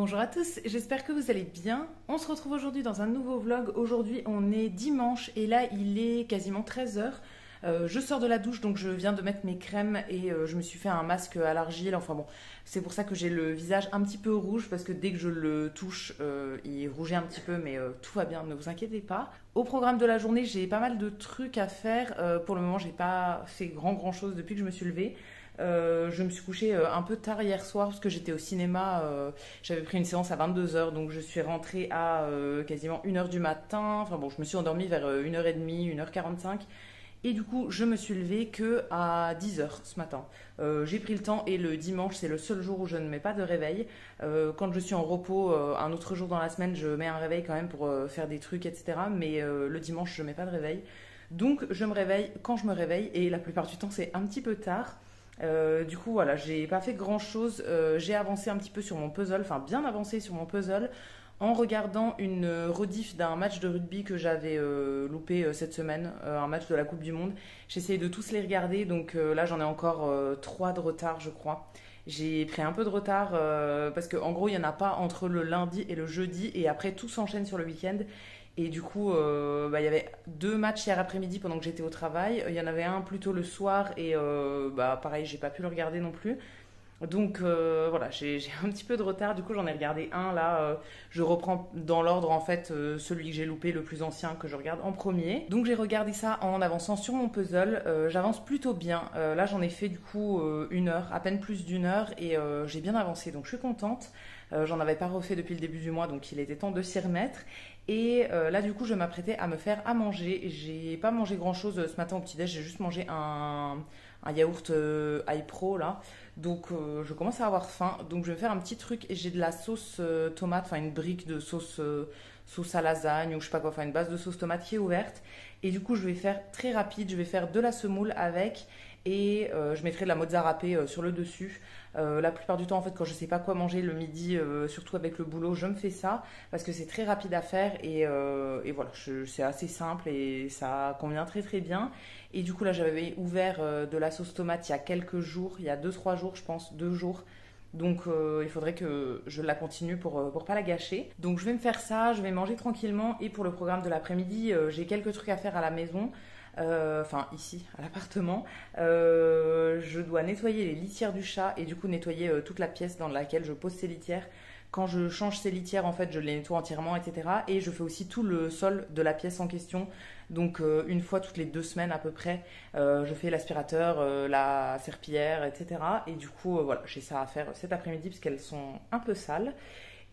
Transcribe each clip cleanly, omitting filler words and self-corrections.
Bonjour à tous, j'espère que vous allez bien. On se retrouve aujourd'hui dans un nouveau vlog. Aujourd'hui on est dimanche et là il est quasiment 13 heures. Je sors de la douche donc je viens de mettre mes crèmes et je me suis fait un masque à l'argile. Enfin bon, c'est pour ça que j'ai le visage un petit peu rouge parce que dès que je le touche il rougit un petit peu mais tout va bien, ne vous inquiétez pas. Au programme de la journée j'ai pas mal de trucs à faire. Pour le moment j'ai pas fait grand chose depuis que je me suis levée. Je me suis couchée un peu tard hier soir parce que j'étais au cinéma. J'avais pris une séance à 22 heures, donc je suis rentrée à quasiment 1 heure du matin. Enfin bon, je me suis endormie vers 1h30, 1h45. Et du coup, je me suis levée que à 10 heures ce matin. J'ai pris le temps et le dimanche, c'est le seul jour où je ne mets pas de réveil. Quand je suis en repos, un autre jour dans la semaine, je mets un réveil quand même pour faire des trucs, etc. Mais le dimanche, je ne mets pas de réveil. Donc, je me réveille quand je me réveille et la plupart du temps, c'est un petit peu tard. Du coup, voilà, j'ai pas fait grand chose. J'ai avancé un petit peu sur mon puzzle, enfin bien avancé sur mon puzzle, en regardant une rediff d'un match de rugby que j'avais loupé cette semaine, un match de la Coupe du Monde. J'ai essayé de tous les regarder, donc là j'en ai encore 3 de retard, je crois. J'ai pris un peu de retard parce qu'en gros, il n'y en a pas entre le lundi et le jeudi, et après tout s'enchaîne sur le week-end. Et du coup, il y avait 2 matchs hier après-midi pendant que j'étais au travail. Il y en avait un plutôt le soir et pareil, j'ai pas pu le regarder non plus. Donc voilà, j'ai un petit peu de retard. Du coup, j'en ai regardé un là. Je reprends dans l'ordre en fait celui que j'ai loupé, le plus ancien que je regarde en premier. Donc j'ai regardé ça en avançant sur mon puzzle. J'avance plutôt bien. Là, j'en ai fait du coup 1 heure, à peine plus d'1 heure et j'ai bien avancé. Donc je suis contente. J'en avais pas refait depuis le début du mois, donc il était temps de s'y remettre. Et là, du coup, je m'apprêtais à me faire à manger. J'ai pas mangé grand chose ce matin au petit-déj. J'ai juste mangé un yaourt iPro là. Donc je commence à avoir faim. Donc je vais faire un petit truc. Et j'ai de la sauce tomate, enfin une brique de sauce à lasagne ou je sais pas quoi, enfin une base de sauce tomate qui est ouverte. Et du coup, je vais faire très rapide. Je vais faire de la semoule avec. Et je mettrai de la mozza râpée sur le dessus. La plupart du temps, en fait, quand je sais pas quoi manger le midi, surtout avec le boulot, je me fais ça parce que c'est très rapide à faire et voilà, c'est assez simple et ça convient très bien. Et du coup, là, j'avais ouvert de la sauce tomate il y a quelques jours, il y a 2-3 jours, je pense, 2 jours. Donc il faudrait que je la continue pour pas la gâcher. Donc je vais me faire ça, je vais manger tranquillement et pour le programme de l'après-midi, j'ai quelques trucs à faire à la maison. Enfin ici à l'appartement, je dois nettoyer les litières du chat et du coup nettoyer toute la pièce dans laquelle je pose ces litières. Quand je change ces litières, en fait, je les nettoie entièrement, etc. Et je fais aussi tout le sol de la pièce en question. Donc une fois toutes les 2 semaines à peu près, je fais l'aspirateur, la serpillière, etc. Et du coup, voilà, j'ai ça à faire cet après-midi parce qu'elles sont un peu sales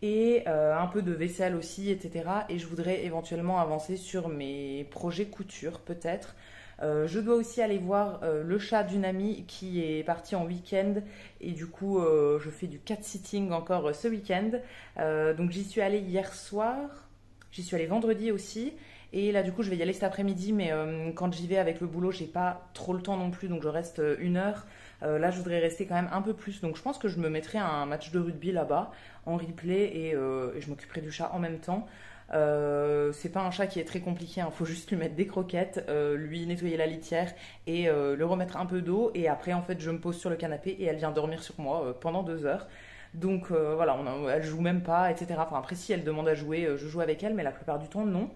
et un peu de vaisselle aussi, etc. Et je voudrais éventuellement avancer sur mes projets couture, peut-être. Je dois aussi aller voir le chat d'une amie qui est partie en week-end et du coup je fais du cat-sitting encore ce week-end. Donc j'y suis allée hier soir, j'y suis allée vendredi aussi. Et là, du coup, je vais y aller cet après-midi, mais quand j'y vais avec le boulot, j'ai pas trop le temps non plus, donc je reste 1 heure. Là, je voudrais rester quand même un peu plus, donc je pense que je me mettrai un match de rugby là-bas en replay et je m'occuperai du chat en même temps. C'est pas un chat qui est très compliqué, il faut juste lui mettre des croquettes, lui nettoyer la litière et le remettre un peu d'eau. Et après, en fait, je me pose sur le canapé et elle vient dormir sur moi pendant 2 heures. Donc voilà, elle joue même pas, etc. Enfin, après, si elle demande à jouer, je joue avec elle, mais la plupart du temps, non.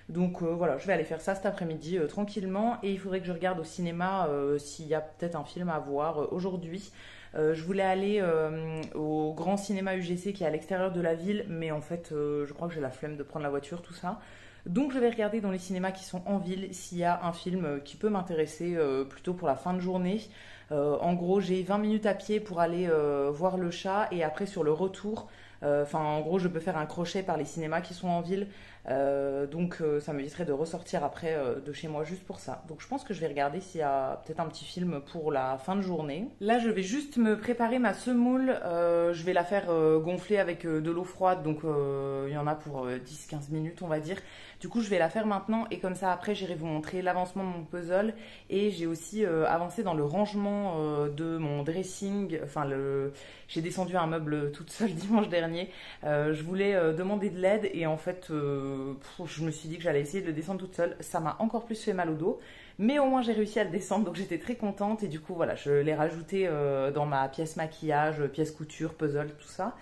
Donc voilà, je vais aller faire ça cet après-midi tranquillement. Et il faudrait que je regarde au cinéma s'il y a peut-être un film à voir aujourd'hui. Je voulais aller au grand cinéma UGC qui est à l'extérieur de la ville, mais en fait, je crois que j'ai la flemme de prendre la voiture, tout ça. Donc je vais regarder dans les cinémas qui sont en ville s'il y a un film qui peut m'intéresser plutôt pour la fin de journée. En gros, j'ai 20 minutes à pied pour aller voir le chat et après sur le retour, enfin en gros, je peux faire un crochet par les cinémas qui sont en ville. Donc ça m'éviterait de ressortir après de chez moi juste pour ça. Donc je pense que je vais regarder s'il y a peut-être un petit film pour la fin de journée. Là je vais juste me préparer ma semoule. Je vais la faire gonfler avec de l'eau froide. Donc il y en a pour 10-15 minutes on va dire. Du coup je vais la faire maintenant et comme ça après j'irai vous montrer l'avancement de mon puzzle. Et j'ai aussi avancé dans le rangement de mon dressing. Enfin j'ai descendu un meuble toute seule dimanche dernier. Je voulais demander de l'aide et en fait je me suis dit que j'allais essayer de le descendre toute seule. Ça m'a encore plus fait mal au dos. Mais au moins j'ai réussi à le descendre, donc j'étais très contente. Et du coup voilà, je l'ai rajouté dans ma pièce maquillage, pièce couture, puzzle, tout ça.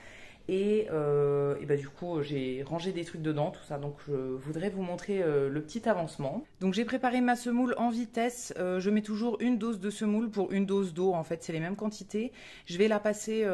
Et bah, du coup, j'ai rangé des trucs dedans, tout ça. Donc, je voudrais vous montrer le petit avancement. Donc, j'ai préparé ma semoule en vitesse. Je mets toujours une dose de semoule pour une dose d'eau. En fait, c'est les mêmes quantités. Je vais la passer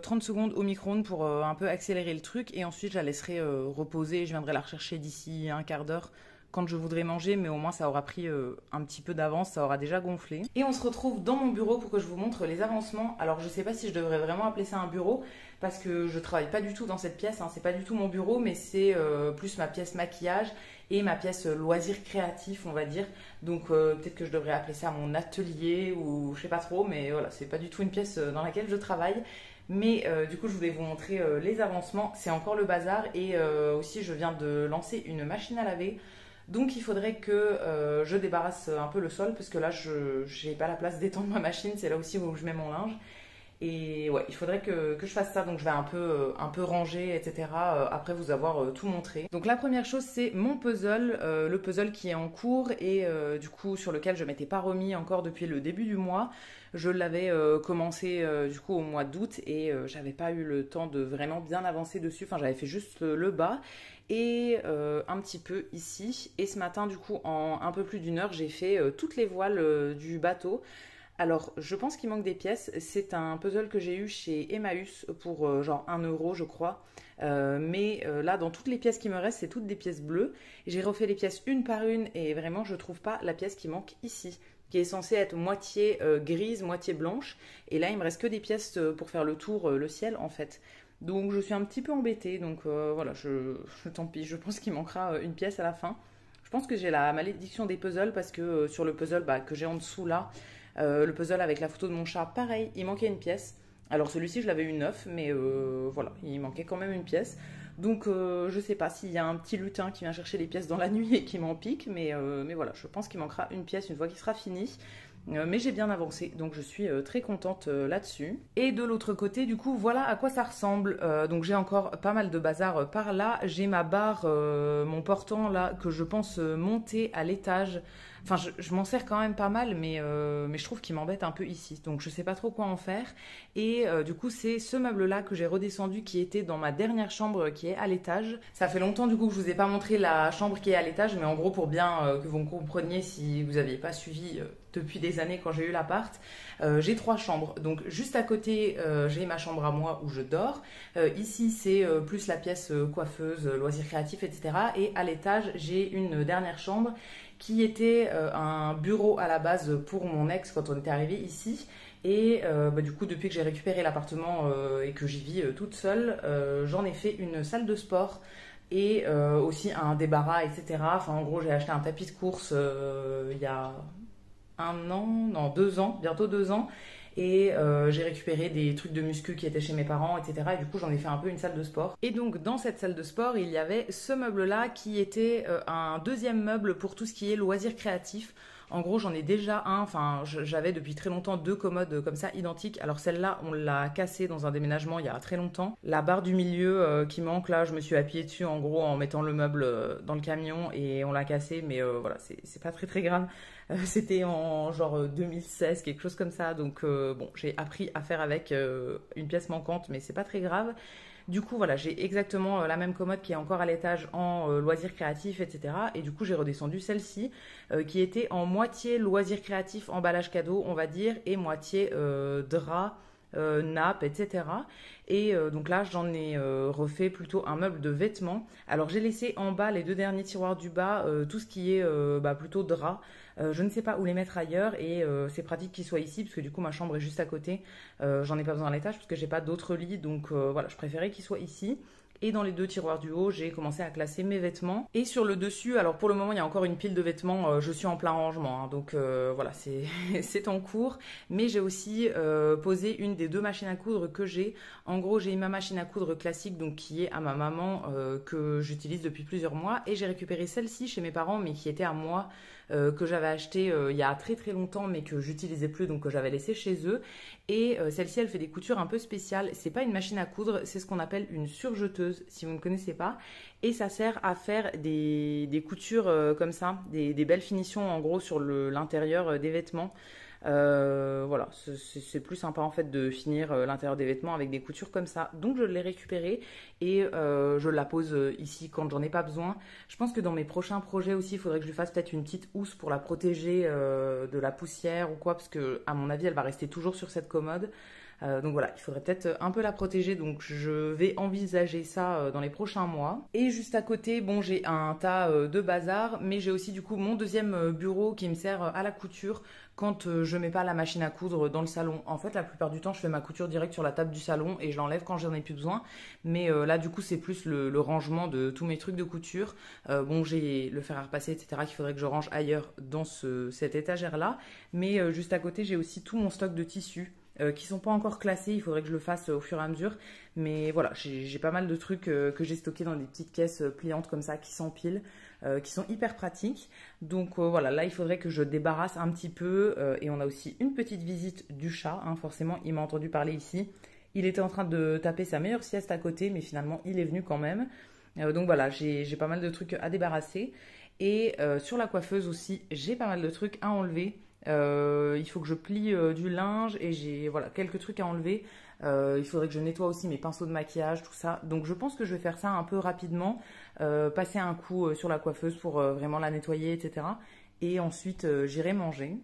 30 secondes au micro-ondes pour un peu accélérer le truc. Et ensuite, je la laisserai reposer. Je viendrai la rechercher d'ici un quart d'heure quand je voudrais manger, mais au moins ça aura pris un petit peu d'avance, ça aura déjà gonflé. Et on se retrouve dans mon bureau pour que je vous montre les avancements. Alors je sais pas si je devrais vraiment appeler ça un bureau, parce que je travaille pas du tout dans cette pièce, hein. C'est pas du tout mon bureau, mais c'est plus ma pièce maquillage et ma pièce loisir créatif, on va dire. Donc peut-être que je devrais appeler ça mon atelier ou je sais pas trop, mais voilà, c'est pas du tout une pièce dans laquelle je travaille. Mais du coup, je voulais vous montrer les avancements. C'est encore le bazar et aussi je viens de lancer une machine à laver. Donc il faudrait que je débarrasse un peu le sol parce que là je n'ai pas la place d'étendre ma machine, c'est là aussi où je mets mon linge. Et ouais, il faudrait que je fasse ça, donc je vais un peu ranger, etc. Après vous avoir tout montré. Donc la première chose c'est mon puzzle, le puzzle qui est en cours et du coup sur lequel je m'étais pas remis encore depuis le début du mois. Je l'avais commencé du coup au mois d'août et j'avais pas eu le temps de vraiment bien avancer dessus. Enfin j'avais fait juste le bas et un petit peu ici. Et ce matin du coup en un peu plus d'une heure j'ai fait toutes les voiles du bateau. Alors, je pense qu'il manque des pièces. C'est un puzzle que j'ai eu chez Emmaüs pour genre 1 € je crois. Mais là, dans toutes les pièces qui me restent, c'est toutes des pièces bleues. J'ai refait les pièces une par une et vraiment, je trouve pas la pièce qui manque ici, qui est censée être moitié grise, moitié blanche. Et là, il me reste que des pièces pour faire le tour, le ciel en fait. Donc, je suis un petit peu embêtée. Donc voilà, tant pis. Je pense qu'il manquera une pièce à la fin. Je pense que j'ai la malédiction des puzzles parce que sur le puzzle que j'ai en dessous là, le puzzle avec la photo de mon chat, pareil, il manquait une pièce. Alors celui-ci, je l'avais eu neuf, mais voilà, il manquait quand même une pièce. Donc je sais pas s'il y a un petit lutin qui vient chercher les pièces dans la nuit et qui m'en pique, mais voilà, je pense qu'il manquera une pièce une fois qu'il sera fini. Mais j'ai bien avancé, donc je suis très contente là-dessus. Et de l'autre côté, du coup, voilà à quoi ça ressemble. Donc j'ai encore pas mal de bazar par là. J'ai ma barre, mon portant là, que je pense monter à l'étage. Enfin, je m'en sers quand même pas mal, mais je trouve qu'il m'embête un peu ici. Donc, je sais pas trop quoi en faire. Et du coup, c'est ce meuble-là que j'ai redescendu qui était dans ma dernière chambre qui est à l'étage. Ça fait longtemps du coup que je vous ai pas montré la chambre qui est à l'étage, mais en gros, pour bien que vous me compreniez si vous n'aviez pas suivi depuis des années quand j'ai eu l'appart, j'ai 3 chambres. Donc, juste à côté, j'ai ma chambre à moi où je dors. Ici, c'est plus la pièce coiffeuse, loisirs créatifs, etc. Et à l'étage, j'ai une dernière chambre qui était un bureau à la base pour mon ex quand on était arrivé ici. Et du coup, depuis que j'ai récupéré l'appartement et que j'y vis toute seule, j'en ai fait une salle de sport et aussi un débarras, etc. Enfin, en gros, j'ai acheté un tapis de course il y a 1 an, non, 2 ans, bientôt 2 ans. Et j'ai récupéré des trucs de muscu qui étaient chez mes parents, etc. Et du coup, j'en ai fait un peu une salle de sport. Et donc, dans cette salle de sport, il y avait ce meuble-là qui était un deuxième meuble pour tout ce qui est loisirs créatifs. En gros, j'en ai déjà un. Enfin, j'avais depuis très longtemps 2 commodes comme ça, identiques. Alors, celle-là, on l'a cassée dans un déménagement il y a très longtemps. La barre du milieu qui manque, là, je me suis appuyée dessus, en gros, en mettant le meuble dans le camion et on l'a cassé. Mais voilà, c'est pas très très grave. C'était en genre 2016, quelque chose comme ça. Donc, bon, j'ai appris à faire avec une pièce manquante, mais c'est pas très grave. Du coup, voilà, j'ai exactement la même commode qui est encore à l'étage en loisirs créatifs, etc. Et du coup, j'ai redescendu celle-ci qui était en moitié loisirs créatifs, emballage cadeau, on va dire, et moitié drap, nappe, etc. Et donc là, j'en ai refait plutôt un meuble de vêtements. Alors, j'ai laissé en bas les 2 derniers tiroirs du bas, tout ce qui est plutôt drap. Je ne sais pas où les mettre ailleurs et c'est pratique qu'ils soient ici parce que du coup ma chambre est juste à côté. J'en ai pas besoin à l'étage parce que j'ai pas d'autres lits donc voilà, je préférais qu'ils soient ici. Et dans les 2 tiroirs du haut, j'ai commencé à classer mes vêtements. Et sur le dessus, alors pour le moment, il y a encore une pile de vêtements. Je suis en plein rangement, hein, donc voilà, c'est en cours. Mais j'ai aussi posé une des 2 machines à coudre que j'ai. En gros, j'ai ma machine à coudre classique, donc qui est à ma maman, que j'utilise depuis plusieurs mois. Et j'ai récupéré celle-ci chez mes parents, mais qui était à moi, que j'avais acheté il y a très très longtemps, mais que j'utilisais plus, donc que j'avais laissé chez eux. Et celle-ci, elle fait des coutures un peu spéciales. C'est pas une machine à coudre, c'est ce qu'on appelle une surjeteuse, si vous ne connaissez pas. Et ça sert à faire des coutures comme ça, des belles finitions en gros sur l'intérieur des vêtements. Voilà, c'est plus sympa en fait de finir l'intérieur des vêtements avec des coutures comme ça. Donc je l'ai récupérée et je la pose ici quand j'en ai pas besoin. Je pense que dans mes prochains projets aussi, il faudrait que je lui fasse peut-être une petite housse pour la protéger de la poussière ou quoi, parce que à mon avis, elle va rester toujours sur cette commode. Donc voilà, il faudrait peut-être un peu la protéger, donc je vais envisager ça dans les prochains mois. Et juste à côté, bon, j'ai un tas de bazar, mais j'ai aussi du coup mon deuxième bureau qui me sert à la couture quand je mets pas la machine à coudre dans le salon. En fait, la plupart du temps, je fais ma couture direct sur la table du salon et je l'enlève quand j'en ai plus besoin. Mais là, du coup, c'est plus le rangement de tous mes trucs de couture. Bon, j'ai le fer à repasser, etc., qu'il faudrait que je range ailleurs dans cette étagère-là. Mais juste à côté, j'ai aussi tout mon stock de tissus qui sont pas encore classés, il faudrait que je le fasse au fur et à mesure. Mais voilà, j'ai pas mal de trucs que j'ai stockés dans des petites caisses pliantes comme ça qui s'empilent, qui sont hyper pratiques. Donc voilà, là il faudrait que je débarrasse un petit peu. Et on a aussi une petite visite du chat, hein, forcément, il m'a entendu parler ici. Il était en train de taper sa meilleure sieste à côté, mais finalement il est venu quand même. Donc voilà, j'ai pas mal de trucs à débarrasser. Et sur la coiffeuse aussi, j'ai pas mal de trucs à enlever. Il faut que je plie du linge et j'ai voilà, quelques trucs à enlever. Il faudrait que je nettoie aussi mes pinceaux de maquillage, tout ça. Donc je pense que je vais faire ça un peu rapidement, passer un coup sur la coiffeuse pour vraiment la nettoyer, etc. Et ensuite j'irai manger.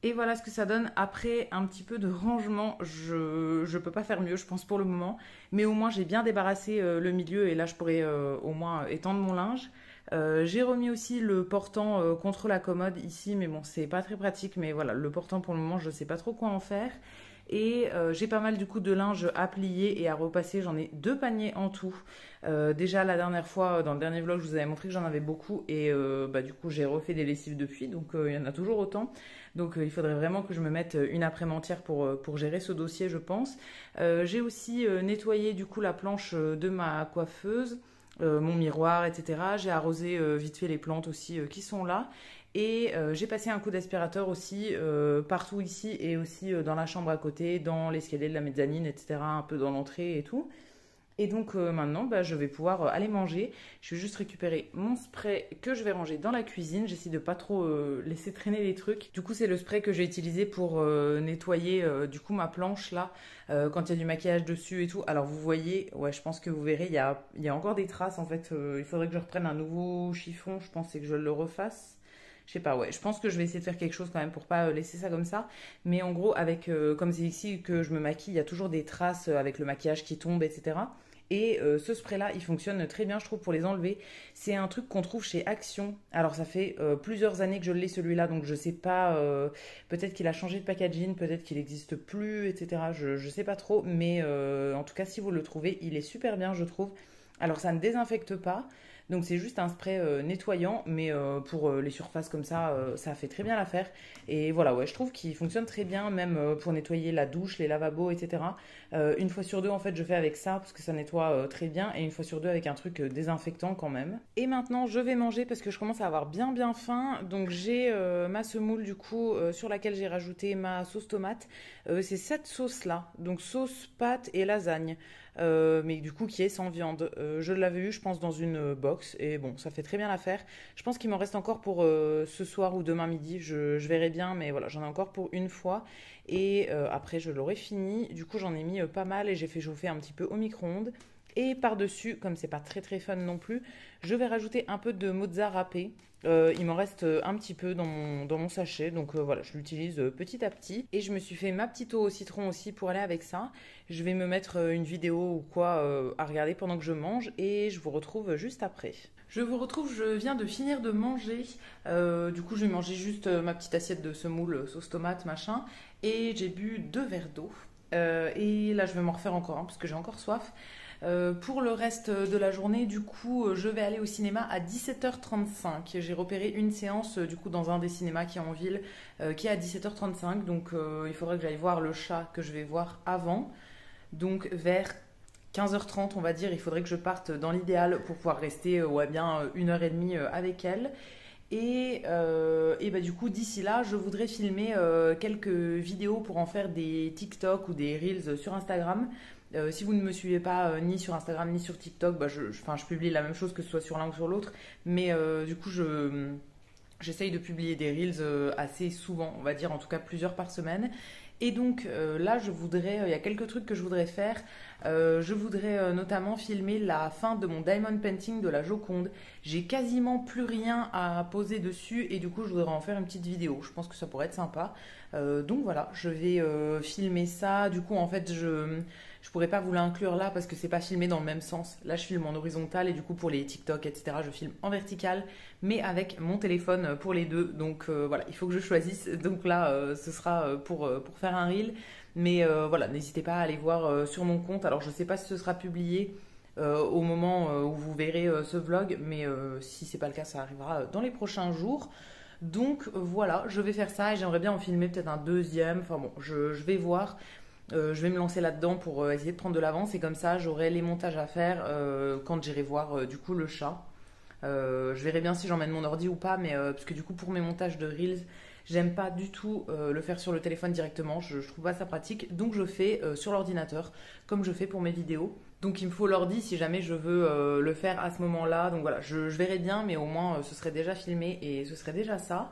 Et voilà ce que ça donne après un petit peu de rangement. Je peux pas faire mieux, je pense, pour le moment. Mais au moins, j'ai bien débarrassé le milieu et là, je pourrais au moins étendre mon linge. J'ai remis aussi le portant contre la commode ici, mais bon, c'est pas très pratique. Mais voilà, le portant pour le moment, je sais pas trop quoi en faire. Et j'ai pas mal du coup de linge à plier et à repasser. J'en ai 2 paniers en tout. Déjà la dernière fois, dans le dernier vlog, je vous avais montré que j'en avais beaucoup. Et bah, du coup, j'ai refait des lessives depuis. Donc il y en a toujours autant. Donc il faudrait vraiment que je me mette une après-midi entière pour gérer ce dossier, je pense. J'ai aussi nettoyé du coup la planche de ma coiffeuse. Mon miroir, etc. J'ai arrosé vite fait les plantes aussi qui sont là. Et j'ai passé un coup d'aspirateur aussi partout ici et aussi dans la chambre à côté, dans l'escalier de la mezzanine, etc. Un peu dans l'entrée et tout. Et donc maintenant, bah, je vais pouvoir aller manger. Je vais juste récupérer mon spray que je vais ranger dans la cuisine. J'essaie de pas trop laisser traîner les trucs. Du coup, c'est le spray que j'ai utilisé pour nettoyer du coup ma planche là, quand il y a du maquillage dessus et tout. Alors vous voyez, ouais, je pense que vous verrez, il y a encore des traces en fait. Il faudrait que je reprenne un nouveau chiffon, je pense, et que je le refasse. Je sais pas, ouais, je pense que je vais essayer de faire quelque chose quand même pour pas laisser ça comme ça. Mais en gros, avec comme c'est ici que je me maquille, il y a toujours des traces avec le maquillage qui tombe, etc. Et ce spray-là, il fonctionne très bien, je trouve, pour les enlever. C'est un truc qu'on trouve chez Action. Alors, ça fait plusieurs années que je l'ai, celui-là, donc je sais pas. Peut-être qu'il a changé de packaging, peut-être qu'il n'existe plus, etc. Je sais pas trop, mais en tout cas, si vous le trouvez, il est super bien, je trouve. Alors, ça ne désinfecte pas. Donc c'est juste un spray nettoyant, mais pour les surfaces comme ça fait très bien l'affaire. Et voilà, ouais, je trouve qu'il fonctionne très bien, même pour nettoyer la douche, les lavabos, etc. Une fois sur deux, en fait, je fais avec ça, parce que ça nettoie très bien, et une fois sur deux avec un truc désinfectant quand même. Et maintenant, je vais manger, parce que je commence à avoir bien bien faim. Donc j'ai ma semoule, du coup, sur laquelle j'ai rajouté ma sauce tomate. C'est cette sauce-là, donc sauce, pâte et lasagne. Mais du coup qui est sans viande. Je l'avais eu, je pense, dans une box et bon, ça fait très bien l'affaire. Je pense qu'il m'en reste encore pour ce soir ou demain midi, je verrai bien, mais voilà, j'en ai encore pour une fois et après je l'aurai fini. Du coup, j'en ai mis pas mal et j'ai fait chauffer un petit peu au micro-ondes. Et par-dessus, comme c'est pas très très fun non plus, je vais rajouter un peu de mozza râpé. Il m'en reste un petit peu dans mon sachet, donc voilà, je l'utilise petit à petit. Et je me suis fait ma petite eau au citron aussi pour aller avec ça. Je vais me mettre une vidéo ou quoi à regarder pendant que je mange et je vous retrouve juste après. Je vous retrouve, je viens de finir de manger. Du coup, je vais manger juste ma petite assiette de semoule, sauce tomate, machin. Et j'ai bu 2 verres d'eau. Et là, je vais m'en refaire encore un parce que j'ai encore soif. Pour le reste de la journée, du coup, je vais aller au cinéma à 17h35. J'ai repéré une séance du coup dans un des cinémas qui est en ville, qui est à 17h35. Donc il faudrait que j'aille voir le chat que je vais voir avant. Donc vers 15h30, on va dire, il faudrait que je parte dans l'idéal pour pouvoir rester ouais, bien 1h30 avec elle. Et bah, du coup, d'ici là, je voudrais filmer quelques vidéos pour en faire des TikTok ou des Reels sur Instagram. Si vous ne me suivez pas ni sur Instagram ni sur TikTok, bah, je publie la même chose que ce soit sur l'un ou sur l'autre. Mais du coup, j'essaye de publier des Reels assez souvent, on va dire en tout cas plusieurs par semaine. Et donc là, il y a quelques trucs que je voudrais faire. Je voudrais notamment filmer la fin de mon diamond painting de la Joconde. J'ai quasiment plus rien à poser dessus et du coup, je voudrais en faire une petite vidéo. Je pense que ça pourrait être sympa. Donc voilà, je vais filmer ça. Du coup, en fait, je pourrais pas vous l'inclure là parce que c'est pas filmé dans le même sens. Là, je filme en horizontal et du coup, pour les TikTok, etc., je filme en vertical, mais avec mon téléphone pour les deux. Donc voilà, il faut que je choisisse. Donc là, ce sera pour faire un reel. Mais voilà, n'hésitez pas à aller voir sur mon compte. Alors, je ne sais pas si ce sera publié au moment où vous verrez ce vlog, mais si c'est pas le cas, ça arrivera dans les prochains jours. Donc voilà, je vais faire ça et j'aimerais bien en filmer peut-être un deuxième. Enfin bon, je vais voir. Je vais me lancer là-dedans pour essayer de prendre de l'avance et comme ça, j'aurai les montages à faire quand j'irai voir du coup le chat. Je verrai bien si j'emmène mon ordi ou pas, mais parce que du coup, pour mes montages de Reels, j'aime pas du tout le faire sur le téléphone directement, je trouve pas ça pratique, donc je fais sur l'ordinateur, comme je fais pour mes vidéos. Donc il me faut l'ordi si jamais je veux le faire à ce moment-là. Donc voilà, je verrai bien, mais au moins ce serait déjà filmé et ce serait déjà ça.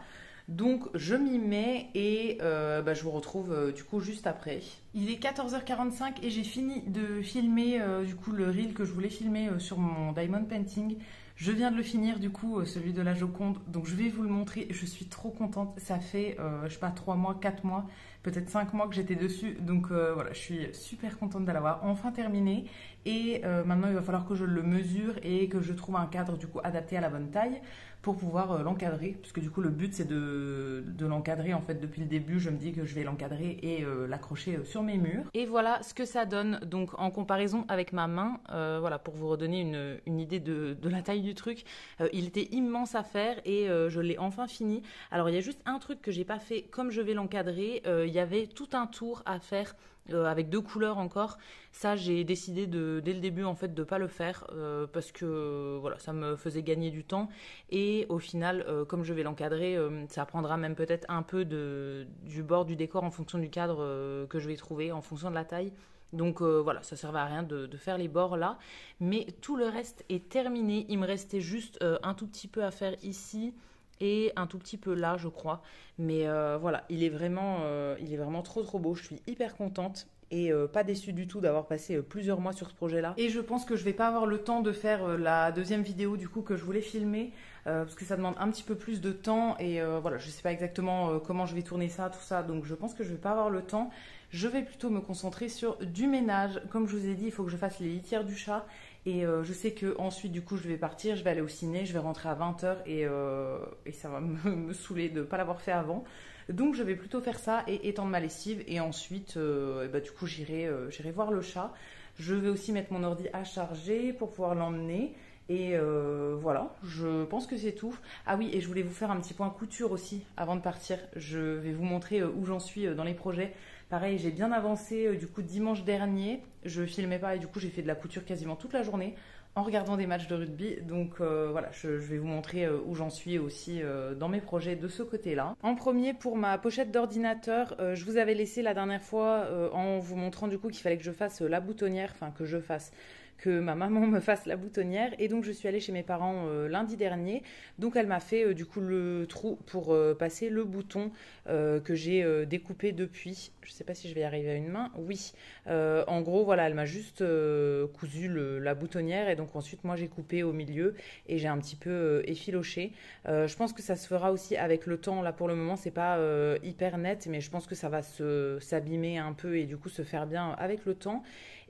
Donc je m'y mets et bah, je vous retrouve du coup juste après. Il est 14h45 et j'ai fini de filmer du coup le reel que je voulais filmer sur mon diamond painting. Je viens de le finir du coup, celui de la Joconde, donc je vais vous le montrer. Je suis trop contente, ça fait je sais pas 3 mois, 4 mois, peut-être 5 mois que j'étais dessus. Donc voilà, je suis super contente de l'avoir enfin terminé. Et maintenant il va falloir que je le mesure et que je trouve un cadre du coup adapté à la bonne taille pour pouvoir l'encadrer. Parce que du coup le but c'est de l'encadrer en fait depuis le début. Je me dis que je vais l'encadrer et l'accrocher sur mes murs. Et voilà ce que ça donne donc en comparaison avec ma main. Voilà, pour vous redonner une idée de la taille du truc. Il était immense à faire et je l'ai enfin fini. Alors il y a juste un truc que j'ai pas fait comme je vais l'encadrer. Il y avait tout un tour à faire avec 2 couleurs encore. Ça, j'ai décidé dès le début en fait de pas le faire parce que voilà, ça me faisait gagner du temps et au final, comme je vais l'encadrer, ça prendra même peut-être un peu du bord du décor en fonction du cadre que je vais trouver, en fonction de la taille. Donc voilà, ça ne servait à rien de faire les bords là. Mais tout le reste est terminé. Il me restait juste un tout petit peu à faire ici et un tout petit peu là, je crois. Mais voilà, il est vraiment trop trop beau. Je suis hyper contente et pas déçue du tout d'avoir passé plusieurs mois sur ce projet-là. Et je pense que je vais pas avoir le temps de faire la deuxième vidéo du coup que je voulais filmer parce que ça demande un petit peu plus de temps et voilà, je sais pas exactement comment je vais tourner ça, tout ça. Donc je pense que je vais pas avoir le temps. Je vais plutôt me concentrer sur du ménage. Comme je vous ai dit, il faut que je fasse les litières du chat. Et je sais que ensuite du coup, je vais partir, je vais aller au ciné, je vais rentrer à 20h et ça va me saouler de ne pas l'avoir fait avant. Donc, je vais plutôt faire ça et étendre ma lessive. Et ensuite, bah, du coup, j'irai voir le chat. Je vais aussi mettre mon ordi à charger pour pouvoir l'emmener. Et voilà, je pense que c'est tout. Ah oui, et je voulais vous faire un petit point couture aussi avant de partir. Je vais vous montrer où j'en suis dans les projets. Pareil, j'ai bien avancé du coup dimanche dernier. Je filmais pas et du coup j'ai fait de la couture quasiment toute la journée en regardant des matchs de rugby. Donc voilà, je vais vous montrer où j'en suis aussi dans mes projets de ce côté-là. En premier, pour ma pochette d'ordinateur, je vous avais laissé la dernière fois en vous montrant du coup qu'il fallait que je fasse la boutonnière, enfin que ma maman me fasse la boutonnière et donc je suis allée chez mes parents lundi dernier. Donc elle m'a fait du coup le trou pour passer le bouton que j'ai découpé depuis. Je sais pas si je vais y arriver à une main. Oui. En gros voilà, elle m'a juste cousu la boutonnière et donc ensuite moi j'ai coupé au milieu et j'ai un petit peu effiloché. Je pense que ça se fera aussi avec le temps. Là pour le moment c'est pas hyper net mais je pense que ça va s'abîmer un peu et du coup se faire bien avec le temps.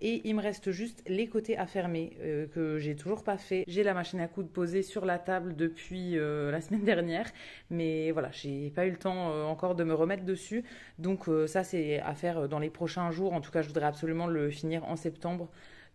Et il me reste juste les côtés à fermer que j'ai toujours pas fait. J'ai la machine à coudre posée sur la table depuis la semaine dernière. Mais voilà, j'ai pas eu le temps encore de me remettre dessus. Donc ça c'est à faire dans les prochains jours. En tout cas, je voudrais absolument le finir en septembre.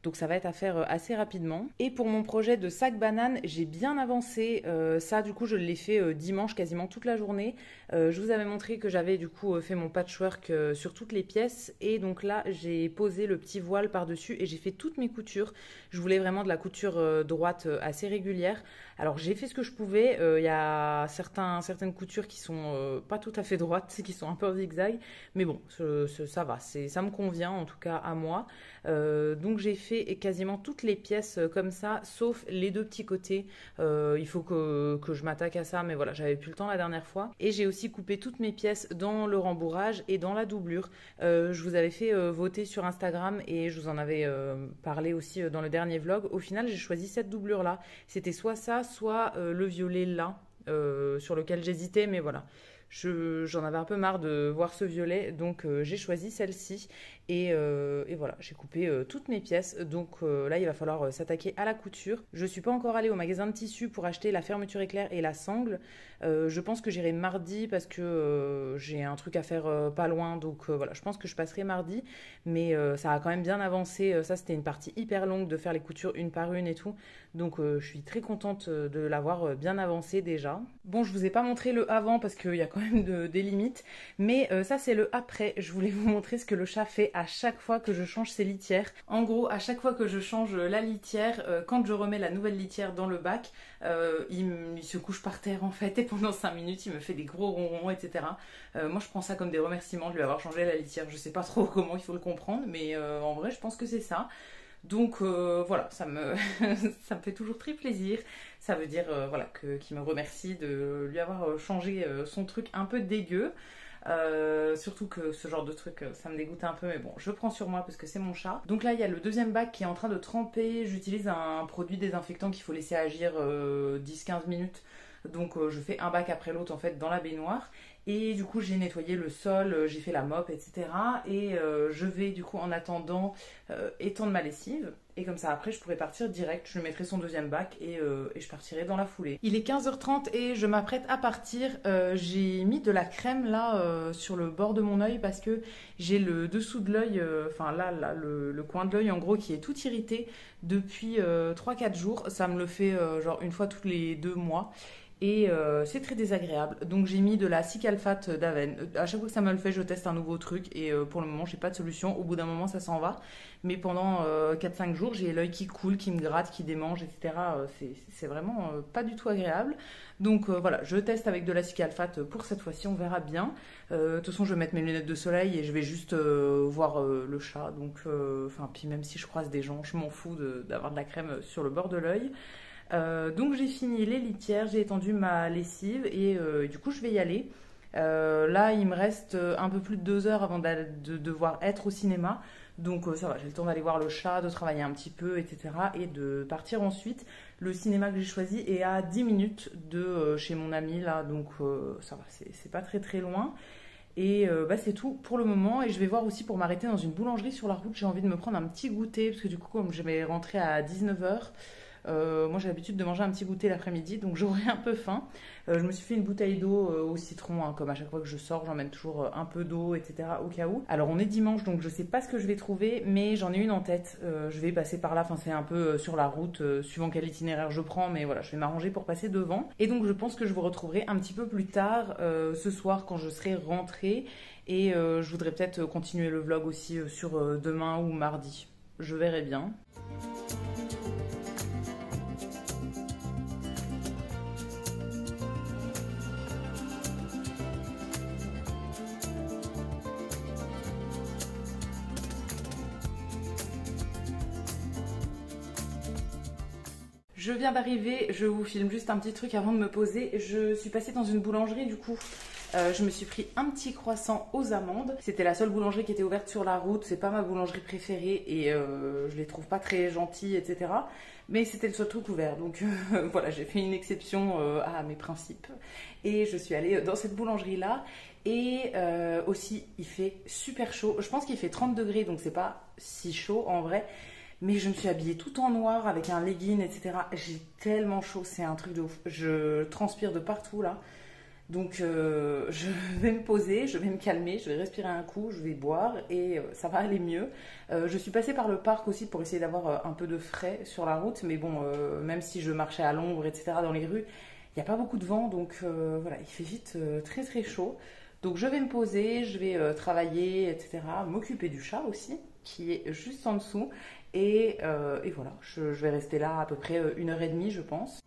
Donc ça va être à faire assez rapidement. Et pour mon projet de sac banane, j'ai bien avancé. Ça, du coup, je l'ai fait dimanche quasiment toute la journée. Je vous avais montré que j'avais du coup fait mon patchwork sur toutes les pièces. Et donc là, j'ai posé le petit voile par-dessus et j'ai fait toutes mes coutures. Je voulais vraiment de la couture droite assez régulière. Alors j'ai fait ce que je pouvais. Il y a certaines coutures qui sont pas tout à fait droites, qui sont un peu en zigzag. Mais bon, ça va. Ça me convient en tout cas à moi. Donc j'ai fait quasiment toutes les pièces comme ça, sauf les deux petits côtés. Il faut que je m'attaque à ça, mais voilà, j'avais plus le temps la dernière fois. Et j'ai aussi coupé toutes mes pièces dans le rembourrage et dans la doublure. Je vous avais fait voter sur Instagram et je vous en avais parlé aussi dans le dernier vlog. Au final, j'ai choisi cette doublure-là. C'était soit ça, soit le violet là, sur lequel j'hésitais, mais voilà. J'en avais un peu marre de voir ce violet, donc j'ai choisi celle-ci et voilà, j'ai coupé toutes mes pièces. Donc là, il va falloir s'attaquer à la couture. Je ne suis pas encore allée au magasin de tissus pour acheter la fermeture éclair et la sangle. Je pense que j'irai mardi parce que j'ai un truc à faire pas loin, donc voilà, je pense que je passerai mardi, mais ça a quand même bien avancé. Ça, c'était une partie hyper longue de faire les coutures une par une et tout, donc je suis très contente de l'avoir bien avancé déjà. Bon, je vous ai pas montré le avant parce qu'il y a quand même des limites, mais ça c'est le après. Je voulais vous montrer ce que le chat fait à chaque fois que je change ses litières. En gros, à chaque fois que je change la litière, quand je remets la nouvelle litière dans le bac, il se couche par terre en fait, et pendant 5 minutes il me fait des gros ronrons, etc. Moi je prends ça comme des remerciements de lui avoir changé la litière. Je sais pas trop comment il faut le comprendre, mais en vrai je pense que c'est ça. Donc voilà, ça me fait toujours très plaisir. Ça veut dire voilà, qu'il me remercie de lui avoir changé son truc un peu dégueu. Surtout que ce genre de truc, ça me dégoûte un peu, mais bon, je prends sur moi parce que c'est mon chat. Donc là, il y a le deuxième bac qui est en train de tremper. J'utilise un produit désinfectant qu'il faut laisser agir 10-15 minutes. Donc je fais un bac après l'autre en fait dans la baignoire. Et du coup j'ai nettoyé le sol, j'ai fait la mop, etc. Et je vais du coup en attendant étendre ma lessive. Et comme ça après je pourrai partir direct, je mettrai son deuxième bac et je partirai dans la foulée. Il est 15h30 et je m'apprête à partir. J'ai mis de la crème là sur le bord de mon œil parce que j'ai le dessous de l'œil, enfin là le coin de l'œil en gros qui est tout irrité depuis 3-4 jours. Ça me le fait genre une fois tous les 2 mois. Et c'est très désagréable. Donc j'ai mis de la Cicalfate d'Aven. À chaque fois que ça me le fait, je teste un nouveau truc. Et pour le moment, j'ai pas de solution. Au bout d'un moment, ça s'en va. Mais pendant 4-5 jours, j'ai l'œil qui coule, qui me gratte, qui démange, etc. C'est vraiment pas du tout agréable. Donc voilà, je teste avec de la Cicalfate pour cette fois-ci. On verra bien. De toute façon, je vais mettre mes lunettes de soleil et je vais juste voir le chat. Donc, puis même si je croise des gens, je m'en fous d'avoir de la crème sur le bord de l'œil. Donc j'ai fini les litières, j'ai étendu ma lessive et du coup je vais y aller. Là il me reste un peu plus de 2 heures avant de devoir être au cinéma. Donc ça va, j'ai le temps d'aller voir le chat, de travailler un petit peu, etc. Et de partir ensuite. Le cinéma que j'ai choisi est à 10 minutes de chez mon ami là, donc ça va, c'est pas très très loin. Et c'est tout pour le moment. Et je vais voir aussi pour m'arrêter dans une boulangerie sur la route. J'ai envie de me prendre un petit goûter parce que du coup comme je vais rentrer à 19h, moi j'ai l'habitude de manger un petit goûter l'après-midi, donc j'aurai un peu faim. Je me suis fait une bouteille d'eau au citron, hein, comme à chaque fois que je sors, j'emmène toujours un peu d'eau, etc. au cas où. Alors on est dimanche, donc je sais pas ce que je vais trouver, mais j'en ai une en tête. Je vais passer par là, enfin c'est un peu sur la route, suivant quel itinéraire je prends, mais voilà, je vais m'arranger pour passer devant. Et donc je pense que je vous retrouverai un petit peu plus tard, ce soir quand je serai rentrée. Et je voudrais peut-être continuer le vlog aussi sur demain ou mardi. Je verrai bien. Je viens d'arriver, je vous filme juste un petit truc avant de me poser. Je suis passée dans une boulangerie du coup. Je me suis pris un petit croissant aux amandes. C'était la seule boulangerie qui était ouverte sur la route. C'est pas ma boulangerie préférée et je les trouve pas très gentilles, etc. Mais c'était le seul truc ouvert. Donc voilà, j'ai fait une exception à mes principes. Et je suis allée dans cette boulangerie-là. Et aussi, il fait super chaud. Je pense qu'il fait 30 degrés, donc c'est pas si chaud en vrai. Mais je me suis habillée tout en noir avec un legging, etc. J'ai tellement chaud, c'est un truc de ouf. Je transpire de partout là. Donc je vais me poser, je vais me calmer, je vais respirer un coup, je vais boire et ça va aller mieux. Je suis passée par le parc aussi pour essayer d'avoir un peu de frais sur la route, mais bon, même si je marchais à l'ombre, etc., dans les rues, il n'y a pas beaucoup de vent, donc voilà, il fait vite très très chaud. Donc je vais me poser, je vais travailler, etc., m'occuper du chat aussi, qui est juste en dessous. Et voilà, je vais rester là à peu près 1 heure et demie, je pense.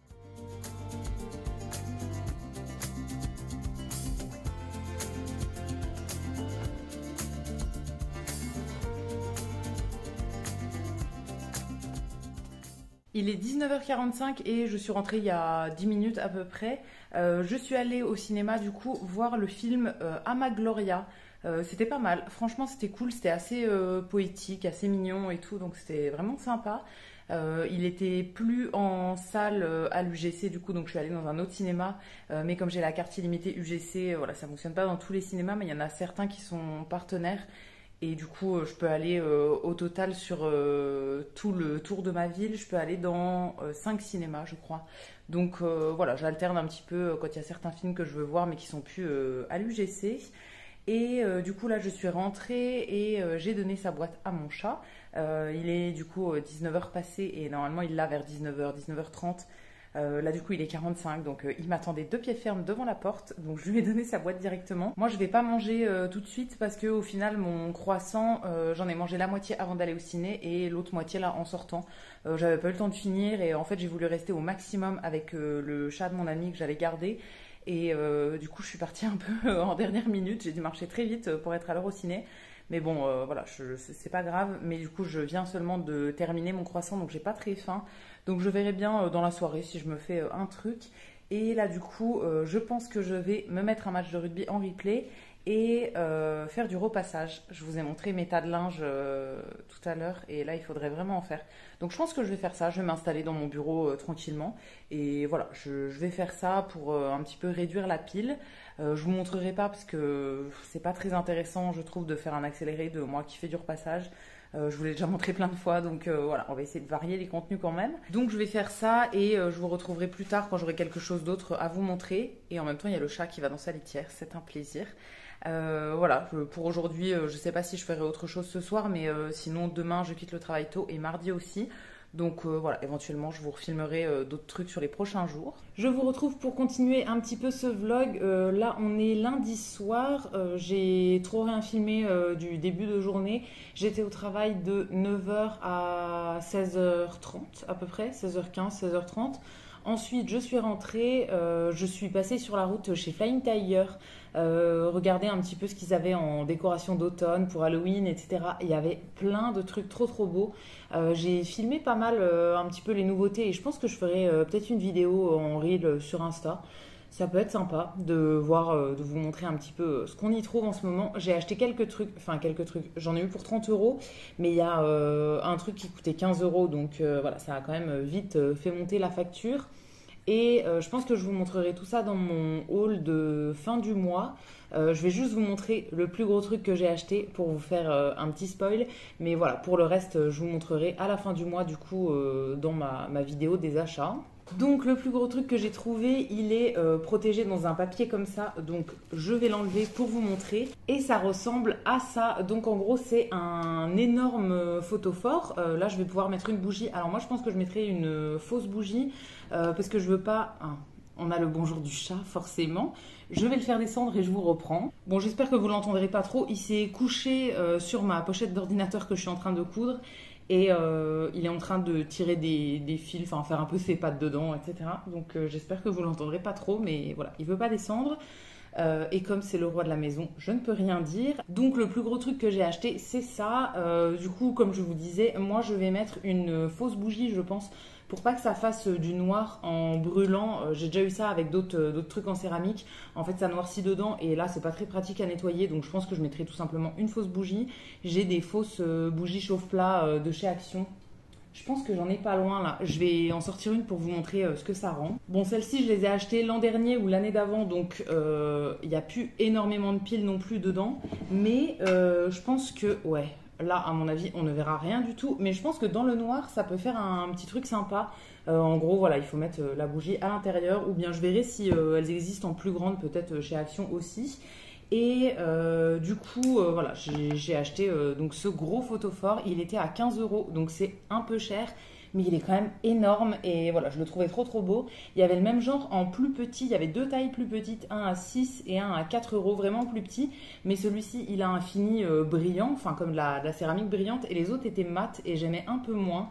Il est 19h45 et je suis rentrée il y a 10 minutes à peu près. Je suis allée au cinéma du coup voir le film Amagloria. C'était pas mal, franchement c'était cool, c'était assez poétique, assez mignon et tout, donc c'était vraiment sympa. Il était plus en salle à l'UGC du coup, donc je suis allée dans un autre cinéma, mais comme j'ai la carte illimitée UGC, voilà, ça fonctionne pas dans tous les cinémas, mais il y en a certains qui sont partenaires. Et du coup, je peux aller au total sur tout le tour de ma ville, je peux aller dans 5 cinémas, je crois. Donc voilà, j'alterne un petit peu quand il y a certains films que je veux voir mais qui sont plus à l'UGC. Et du coup, là, je suis rentrée et j'ai donné sa boîte à mon chat. Il est du coup 19h passé et normalement, il l'a vers 19h, 19h30. Là du coup il est 45, donc il m'attendait de pied ferme devant la porte, donc je lui ai donné sa boîte directement. Moi je vais pas manger tout de suite parce que au final mon croissant j'en ai mangé la moitié avant d'aller au ciné et l'autre moitié là en sortant. J'avais pas eu le temps de finir et en fait j'ai voulu rester au maximum avec le chat de mon ami que j'allais garder. Et du coup je suis partie un peu en dernière minute, j'ai dû marcher très vite pour être à l'heure au ciné. Mais bon, voilà, c'est pas grave. Mais du coup, je viens seulement de terminer mon croissant, donc j'ai pas très faim. Donc je verrai bien dans la soirée si je me fais un truc. Et là, du coup, je pense que je vais me mettre un match de rugby en replay et faire du repassage. Je vous ai montré mes tas de linge tout à l'heure et là, il faudrait vraiment en faire. Donc je pense que je vais faire ça. Je vais m'installer dans mon bureau tranquillement. Et voilà, je vais faire ça pour un petit peu réduire la pile. Je vous montrerai pas parce que c'est pas très intéressant, je trouve, de faire un accéléré de moi qui fais du repassage. Je vous l'ai déjà montré plein de fois, donc voilà, on va essayer de varier les contenus quand même. Donc je vais faire ça et je vous retrouverai plus tard quand j'aurai quelque chose d'autre à vous montrer. Et en même temps, il y a le chat qui va dans sa litière, c'est un plaisir. Voilà, pour aujourd'hui, je sais pas si je ferai autre chose ce soir, mais sinon demain je quitte le travail tôt et mardi aussi. Donc voilà, éventuellement je vous refilmerai d'autres trucs sur les prochains jours. Je vous retrouve pour continuer un petit peu ce vlog. Là on est lundi soir, j'ai trop rien filmé du début de journée. J'étais au travail de 9h à 16h30 à peu près, 16h15, 16h30. Ensuite, je suis rentrée, je suis passée sur la route chez Flying Tiger, regarder un petit peu ce qu'ils avaient en décoration d'automne pour Halloween, etc. Il y avait plein de trucs trop trop beaux. J'ai filmé pas mal un petit peu les nouveautés et je pense que je ferai peut-être une vidéo en reel sur Insta. Ça peut être sympa de voir, de vous montrer un petit peu ce qu'on y trouve en ce moment. J'ai acheté quelques trucs, enfin quelques trucs, j'en ai eu pour 30 €, mais il y a un truc qui coûtait 15 €, donc voilà, ça a quand même vite fait monter la facture. Et je pense que je vous montrerai tout ça dans mon haul de fin du mois. Je vais juste vous montrer le plus gros truc que j'ai acheté pour vous faire un petit spoil. Mais voilà, pour le reste, je vous montrerai à la fin du mois, du coup, dans ma vidéo des achats. Donc le plus gros truc que j'ai trouvé, il est protégé dans un papier comme ça, donc je vais l'enlever pour vous montrer. Et ça ressemble à ça, donc en gros c'est un énorme photophore. Là je vais pouvoir mettre une bougie. Alors moi je pense que je mettrai une fausse bougie parce que je veux pas... on a le bonjour du chat forcément. Je vais le faire descendre et je vous reprends. Bon, j'espère que vous l'entendrez pas trop. Il s'est couché sur ma pochette d'ordinateur que je suis en train de coudre. Et il est en train de tirer des fils, enfin faire un peu ses pattes dedans, etc. Donc j'espère que vous l'entendrez pas trop, mais voilà, il veut pas descendre. Et comme c'est le roi de la maison, je ne peux rien dire. Donc le plus gros truc que j'ai acheté, c'est ça. Du coup, comme je vous disais, moi je vais mettre une fausse bougie, je pense, pour pas que ça fasse du noir en brûlant. J'ai déjà eu ça avec d'autres trucs en céramique. En fait, ça noircit dedans et là, c'est pas très pratique à nettoyer. Donc je pense que je mettrai tout simplement une fausse bougie. J'ai des fausses bougies chauffe-plat de chez Action. Je pense que j'en ai pas loin là. Je vais en sortir une pour vous montrer ce que ça rend. Bon, celles-ci, je les ai achetées l'an dernier ou l'année d'avant, donc il n'y a plus énormément de piles non plus dedans. Mais je pense que, ouais, là, à mon avis, on ne verra rien du tout. Mais je pense que dans le noir, ça peut faire un petit truc sympa. En gros, voilà, il faut mettre la bougie à l'intérieur. Ou bien je verrai si elles existent en plus grande, peut-être chez Action aussi. Et du coup, voilà, j'ai acheté donc ce gros photophore. Il était à 15 euros, donc c'est un peu cher. Mais il est quand même énorme et voilà, je le trouvais trop beau. Il y avait le même genre en plus petit, il y avait deux tailles plus petites, un à 6 et un à 4 euros, vraiment plus petit. Mais celui-ci, il a un fini brillant, enfin comme de la céramique brillante, et les autres étaient mat et j'aimais un peu moins.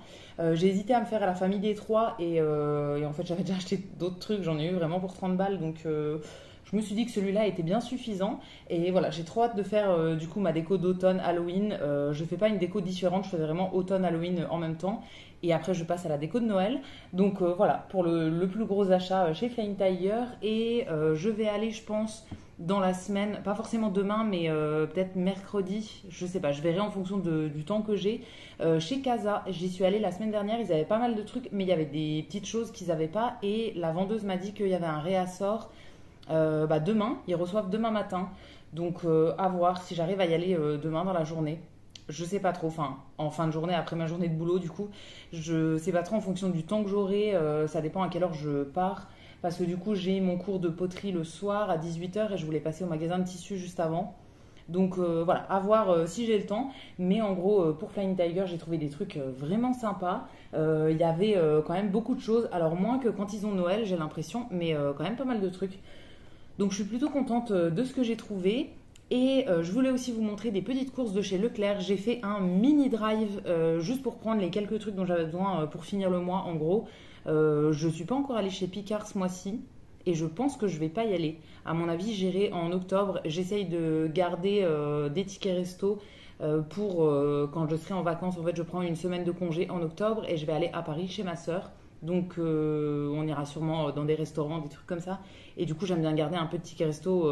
J'ai hésité à me faire à la famille des trois et en fait j'avais déjà acheté d'autres trucs, j'en ai eu vraiment pour 30 balles donc... je me suis dit que celui-là était bien suffisant et voilà, j'ai trop hâte de faire du coup ma déco d'automne Halloween. Je fais pas une déco différente, je fais vraiment automne Halloween en même temps et après je passe à la déco de Noël. Donc voilà pour le plus gros achat chez Flying Tiger et je vais aller je pense dans la semaine, pas forcément demain mais peut-être mercredi, je sais pas, je verrai en fonction du temps que j'ai. Chez Casa, j'y suis allée la semaine dernière, ils avaient pas mal de trucs mais il y avait des petites choses qu'ils avaient pas et la vendeuse m'a dit qu'il y avait un réassort. Demain, ils reçoivent demain matin. Donc à voir si j'arrive à y aller demain dans la journée. Je sais pas trop, enfin en fin de journée, après ma journée de boulot du coup. Je sais pas trop en fonction du temps que j'aurai, ça dépend à quelle heure je pars. Parce que du coup j'ai mon cours de poterie le soir à 18 h et je voulais passer au magasin de tissus juste avant. Donc voilà, à voir si j'ai le temps. Mais en gros, pour Flying Tiger, j'ai trouvé des trucs vraiment sympas. Il y avait quand même beaucoup de choses. Alors moins que quand ils ont Noël, j'ai l'impression, mais quand même pas mal de trucs. Donc je suis plutôt contente de ce que j'ai trouvé. Et je voulais aussi vous montrer des petites courses de chez Leclerc. J'ai fait un mini drive juste pour prendre les quelques trucs dont j'avais besoin pour finir le mois en gros. Je ne suis pas encore allée chez Picard ce mois-ci et je pense que je ne vais pas y aller. À mon avis, j'irai en octobre. J'essaye de garder des tickets resto pour quand je serai en vacances. En fait, je prends une semaine de congé en octobre et je vais aller à Paris chez ma sœur. Donc on ira sûrement dans des restaurants, des trucs comme ça. Et du coup j'aime bien garder un peu de ticket resto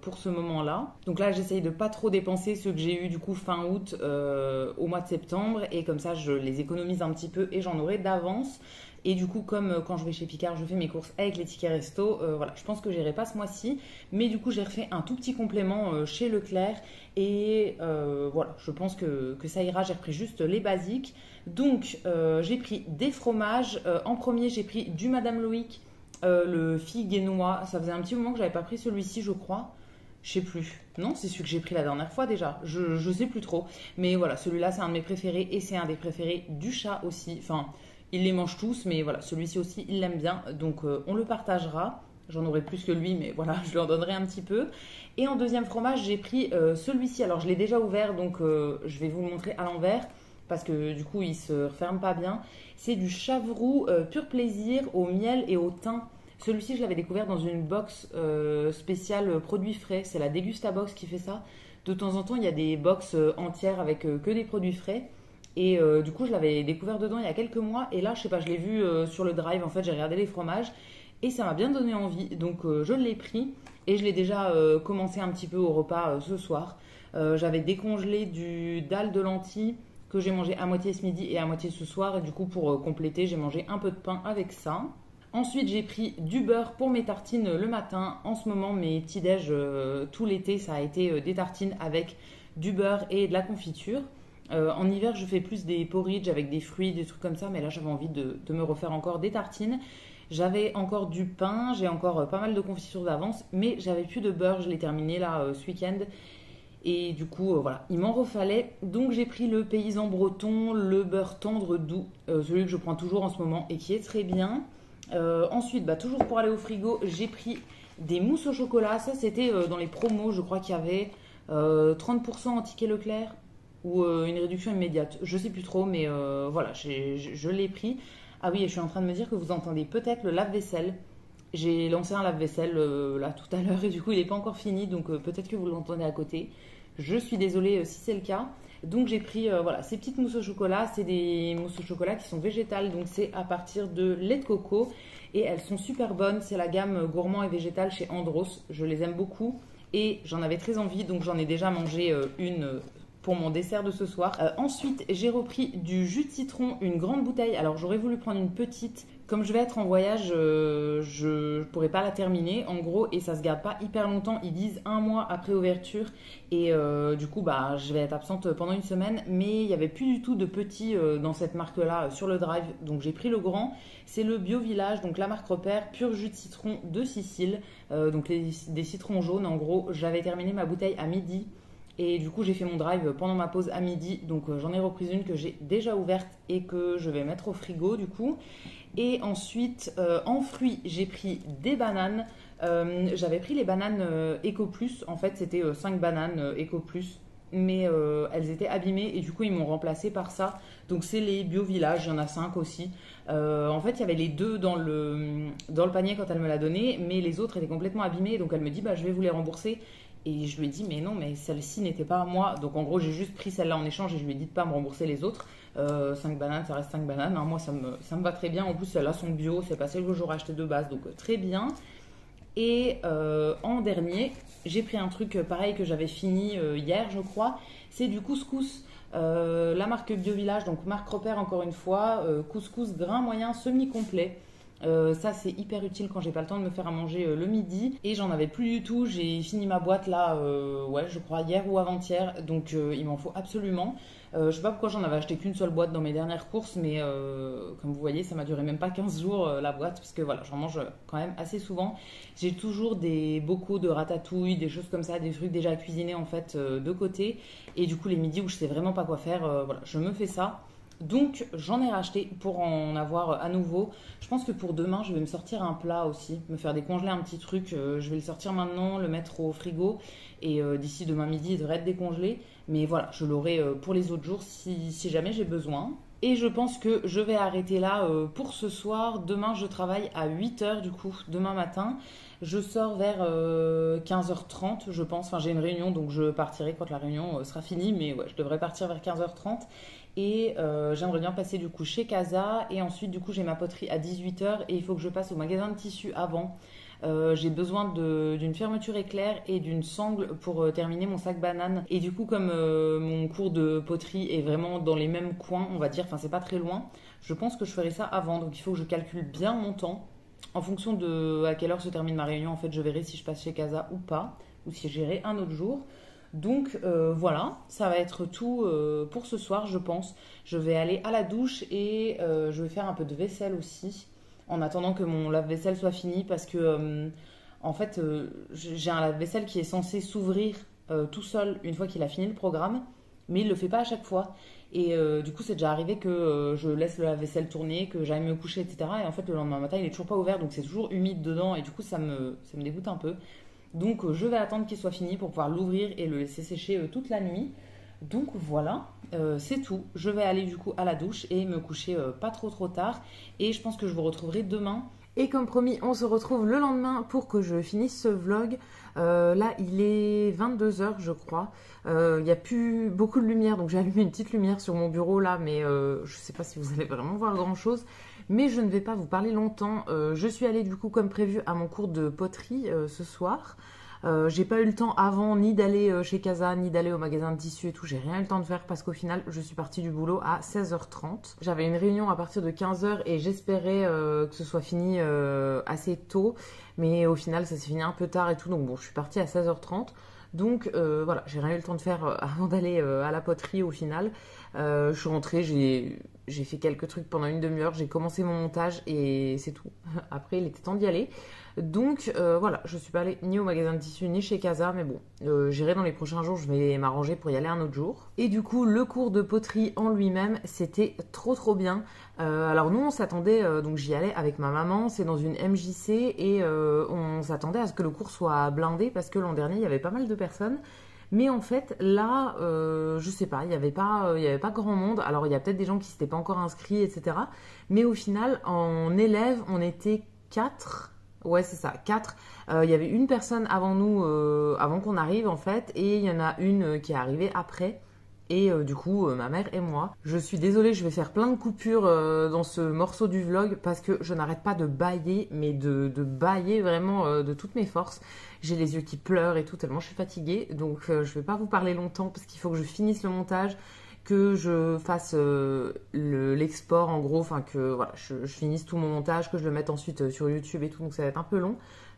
pour ce moment-là. Donc là j'essaye de pas trop dépenser ceux que j'ai eu du coup fin août au mois de septembre. Et comme ça je les économise un petit peu et j'en aurai d'avance. Et du coup comme quand je vais chez Picard je fais mes courses avec les tickets resto, voilà, je pense que j'irai pas ce mois-ci. Mais du coup j'ai refait un tout petit complément chez Leclerc. Et voilà, je pense que ça ira, j'ai repris juste les basiques. Donc j'ai pris des fromages. En premier j'ai pris du Madame Loïc, le figue et noix. Ça faisait un petit moment que j'avais pas pris celui-ci je crois. Je sais plus. Non, c'est celui que j'ai pris la dernière fois déjà. Je sais plus trop. Mais voilà, celui-là c'est un de mes préférés et c'est un des préférés du chat aussi. Enfin, il les mange tous, mais voilà, celui-ci aussi il l'aime bien. Donc on le partagera. J'en aurai plus que lui, mais voilà, je lui en donnerai un petit peu. Et en deuxième fromage, j'ai pris celui-ci. Alors, je l'ai déjà ouvert, donc je vais vous le montrer à l'envers, parce que du coup, il ne se referme pas bien. C'est du Chavroux pur plaisir au miel et au thym. Celui-ci, je l'avais découvert dans une box spéciale produits frais. C'est la Dégusta Box qui fait ça. De temps en temps, il y a des box entières avec que des produits frais. Et du coup, je l'avais découvert dedans il y a quelques mois. Et là, je sais pas, je l'ai vu sur le drive. En fait, j'ai regardé les fromages. Et ça m'a bien donné envie, donc je l'ai pris et je l'ai déjà commencé un petit peu au repas ce soir. J'avais décongelé du dalle de lentilles que j'ai mangé à moitié ce midi et à moitié ce soir. Et du coup, pour compléter, j'ai mangé un peu de pain avec ça. Ensuite, j'ai pris du beurre pour mes tartines le matin. En ce moment, mes petits-déj tout l'été, ça a été des tartines avec du beurre et de la confiture. En hiver, je fais plus des porridge avec des fruits, des trucs comme ça. Mais là, j'avais envie de me refaire encore des tartines. J'avais encore du pain, j'ai encore pas mal de confiture d'avance, mais j'avais plus de beurre, je l'ai terminé là ce week-end. Et du coup, voilà, il m'en refallait. Donc j'ai pris le paysan breton, le beurre tendre doux, celui que je prends toujours en ce moment et qui est très bien. Ensuite, toujours pour aller au frigo, j'ai pris des mousses au chocolat. Ça, c'était dans les promos, je crois qu'il y avait 30% en ticket Leclerc ou une réduction immédiate. Je sais plus trop, mais voilà, je l'ai pris. Ah oui, et je suis en train de me dire que vous entendez peut-être le lave-vaisselle. J'ai lancé un lave-vaisselle là tout à l'heure et du coup il n'est pas encore fini, donc peut-être que vous l'entendez à côté. Je suis désolée si c'est le cas. Donc j'ai pris voilà, ces petites mousses au chocolat. C'est des mousses au chocolat qui sont végétales, donc c'est à partir de lait de coco. Et elles sont super bonnes, c'est la gamme gourmand et végétal chez Andros. Je les aime beaucoup et j'en avais très envie, donc j'en ai déjà mangé une pour mon dessert de ce soir. Ensuite, j'ai repris du jus de citron, une grande bouteille. Alors j'aurais voulu prendre une petite. Comme je vais être en voyage, je pourrais pas la terminer en gros et ça se garde pas hyper longtemps. Ils disent 1 mois après ouverture et du coup bah je vais être absente pendant une semaine. Mais il y avait plus du tout de petits dans cette marque-là sur le drive, donc j'ai pris le grand. C'est le Bio Village, donc la marque repère, pur jus de citron de Sicile, donc des citrons jaunes. En gros, j'avais terminé ma bouteille à midi. Et du coup, j'ai fait mon drive pendant ma pause à midi. Donc, j'en ai repris une que j'ai déjà ouverte et que je vais mettre au frigo du coup. Et ensuite, en fruits, j'ai pris des bananes. J'avais pris les bananes Eco Plus. En fait, c'était 5 bananes Eco Plus. Mais elles étaient abîmées et du coup, ils m'ont remplacé par ça. Donc, c'est les Bio Village. Il y en a 5 aussi. En fait, il y avait les 2 dans le panier quand elle me l'a donné. Mais les autres étaient complètement abîmées. Donc, elle me dit, bah, je vais vous les rembourser. Et je lui ai dit, mais non, mais celle-ci n'était pas à moi. Donc en gros, j'ai juste pris celle-là en échange et je lui ai dit de pas me rembourser les autres. 5 bananes, ça reste 5 bananes. Hein. Moi, ça me va très bien. En plus, celles-là sont bio. C'est pas celles que j'aurais acheté de base. Donc très bien. Et en dernier, j'ai pris un truc pareil que j'avais fini hier, je crois. C'est du couscous. La marque Bio Village, donc marque repère encore une fois. Couscous grain moyen semi-complet. Ça c'est hyper utile quand j'ai pas le temps de me faire à manger le midi et j'en avais plus du tout. J'ai fini ma boîte là, ouais, je crois hier ou avant-hier, donc il m'en faut absolument. Je sais pas pourquoi j'en avais acheté qu'une seule boîte dans mes dernières courses, mais comme vous voyez, ça m'a duré même pas 15 jours la boîte, parce que voilà, j'en mange quand même assez souvent. J'ai toujours des bocaux de ratatouille, des choses comme ça, des trucs déjà cuisinés en fait de côté, et du coup les midis où je sais vraiment pas quoi faire, voilà, je me fais ça. Donc j'en ai racheté pour en avoir à nouveau. Je pense que pour demain je vais me sortir un plat aussi, me faire décongeler un petit truc. Je vais le sortir maintenant, le mettre au frigo et d'ici demain midi il devrait être décongelé. Mais voilà, je l'aurai pour les autres jours si jamais j'ai besoin. Et je pense que je vais arrêter là pour ce soir. Demain je travaille à 8h du coup, demain matin. Je sors vers 15h30 je pense. Enfin j'ai une réunion donc je partirai quand la réunion sera finie. Mais ouais, je devrais partir vers 15h30. Et j'aimerais bien passer du coup chez Casa et ensuite du coup j'ai ma poterie à 18h et il faut que je passe au magasin de tissus avant. J'ai besoin d'une fermeture éclair et d'une sangle pour terminer mon sac banane. Et du coup comme mon cours de poterie est vraiment dans les mêmes coins, on va dire, enfin c'est pas très loin, je pense que je ferai ça avant. Donc il faut que je calcule bien mon temps. En fonction de à quelle heure se termine ma réunion, en fait je verrai si je passe chez Casa ou pas, ou si j'irai un autre jour. Donc voilà, ça va être tout pour ce soir je pense. Je vais aller à la douche et je vais faire un peu de vaisselle aussi en attendant que mon lave-vaisselle soit fini parce que en fait j'ai un lave-vaisselle qui est censé s'ouvrir tout seul une fois qu'il a fini le programme mais il le fait pas à chaque fois et du coup c'est déjà arrivé que je laisse le lave-vaisselle tourner, que j'aille me coucher etc. Et en fait le lendemain matin il est toujours pas ouvert donc c'est toujours humide dedans et du coup ça me dégoûte un peu. Donc je vais attendre qu'il soit fini pour pouvoir l'ouvrir et le laisser sécher toute la nuit. Donc voilà, c'est tout. Je vais aller du coup à la douche et me coucher pas trop tard. Et je pense que je vous retrouverai demain. Et comme promis, on se retrouve le lendemain pour que je finisse ce vlog. Là, il est 22h je crois. Il n'y a plus beaucoup de lumière, donc j'ai allumé une petite lumière sur mon bureau là, mais je ne sais pas si vous allez vraiment voir grand chose. Mais je ne vais pas vous parler longtemps. Je suis allée du coup comme prévu à mon cours de poterie ce soir. J'ai pas eu le temps avant ni d'aller chez Casa, ni d'aller au magasin de tissus et tout. J'ai rien eu le temps de faire parce qu'au final, je suis partie du boulot à 16h30. J'avais une réunion à partir de 15h et j'espérais que ce soit fini assez tôt. Mais au final, ça s'est fini un peu tard et tout. Donc bon, je suis partie à 16h30. Donc voilà, j'ai rien eu le temps de faire avant d'aller à la poterie au final. Je suis rentrée, j'ai fait quelques trucs pendant une demi-heure, j'ai commencé mon montage et c'est tout. Après, il était temps d'y aller. Donc voilà, je suis pas allée ni au magasin de tissus ni chez Casa, mais bon, j'irai dans les prochains jours, je vais m'arranger pour y aller un autre jour. Et du coup, le cours de poterie en lui-même, c'était trop bien. Alors nous, on s'attendait, donc j'y allais avec ma maman, c'est dans une MJC et on s'attendait à ce que le cours soit blindé parce que l'an dernier, il y avait pas mal de personnes. Mais en fait, là, je sais pas, il y avait pas grand monde. Alors, il y a peut-être des gens qui s'étaient pas encore inscrits, etc. Mais au final, en élèves, on était 4. Ouais, c'est ça, 4. Il y avait une personne avant nous, avant qu'on arrive, en fait. Et il y en a une qui est arrivée après. et du coup ma mère et moi. Je suis désolée, je vais faire plein de coupures dans ce morceau du vlog parce que je n'arrête pas de bâiller, mais de bâiller vraiment de toutes mes forces. J'ai les yeux qui pleurent et tout tellement je suis fatiguée, donc je vais pas vous parler longtemps parce qu'il faut que je finisse le montage, que je fasse l'export en gros, enfin que voilà, je finisse tout mon montage, que je le mette ensuite sur YouTube et tout, donc ça va être un peu long.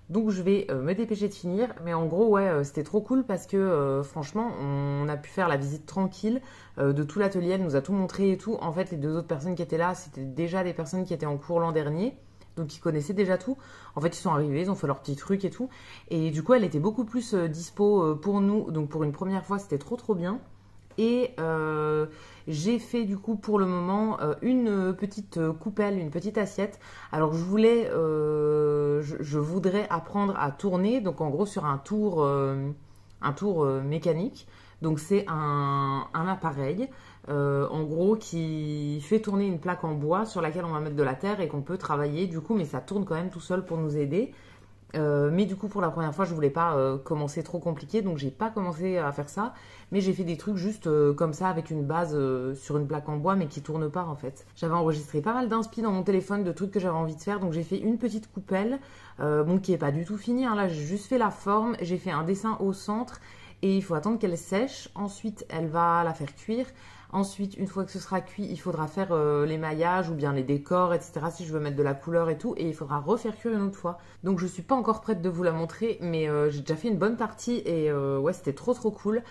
Donc je vais me dépêcher de finir, mais en gros ouais, c'était trop cool parce que franchement on a pu faire la visite tranquille de tout l'atelier, elle nous a tout montré et tout. En fait les deux autres personnes qui étaient là, c'était déjà des personnes qui étaient en cours l'an dernier, donc ils connaissaient déjà tout. En fait ils sont arrivés, ils ont fait leurs petits trucs et tout, et du coup elle était beaucoup plus dispo pour nous, donc pour une première fois c'était trop bien. Et j'ai fait du coup pour le moment une petite coupelle, une petite assiette. Alors je voudrais apprendre à tourner, donc en gros sur un tour mécanique. Donc c'est un appareil en gros qui fait tourner une plaque en bois sur laquelle on va mettre de la terre et qu'on peut travailler du coup, mais ça tourne quand même tout seul pour nous aider. Mais du coup pour la première fois je voulais pas commencer trop compliqué, donc j'ai pas commencé à faire ça, mais j'ai fait des trucs juste comme ça avec une base sur une plaque en bois mais qui tourne pas en fait. J'avais enregistré pas mal d'inspi dans mon téléphone de trucs que j'avais envie de faire, donc j'ai fait une petite coupelle bon qui est pas du tout finie hein. Là j'ai juste fait la forme, j'ai fait un dessin au centre et il faut attendre qu'elle sèche, ensuite elle va la faire cuire. Ensuite, une fois que ce sera cuit, il faudra faire l'émaillage ou bien les décors, etc. si je veux mettre de la couleur et tout. Et il faudra refaire cuire une autre fois. Donc je suis pas encore prête de vous la montrer, mais j'ai déjà fait une bonne partie et ouais, c'était trop cool.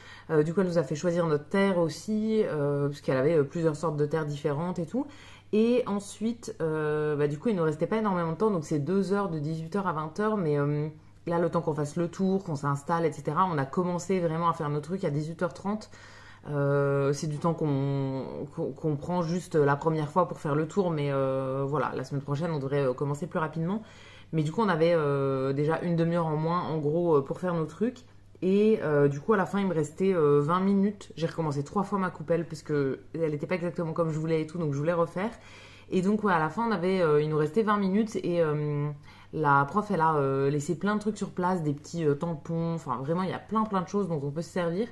Du coup, elle nous a fait choisir notre terre aussi, puisqu'elle avait plusieurs sortes de terres différentes et tout. Et ensuite, du coup, il ne nous restait pas énormément de temps. Donc c'est 2 heures de 18h à 20h, mais... là, le temps qu'on fasse le tour, qu'on s'installe, etc., on a commencé vraiment à faire nos trucs à 18h30. C'est du temps qu'on prend juste la première fois pour faire le tour, mais voilà, la semaine prochaine on devrait commencer plus rapidement. Mais du coup on avait déjà une demi-heure en moins en gros pour faire nos trucs. Et du coup à la fin il me restait 20 minutes. J'ai recommencé 3 fois ma coupelle parce que elle n'était pas exactement comme je voulais et tout, donc je voulais refaire. Et donc ouais, à la fin il nous restait 20 minutes et la prof elle a laissé plein de trucs sur place, des petits tampons, enfin vraiment il y a plein de choses dont on peut se servir.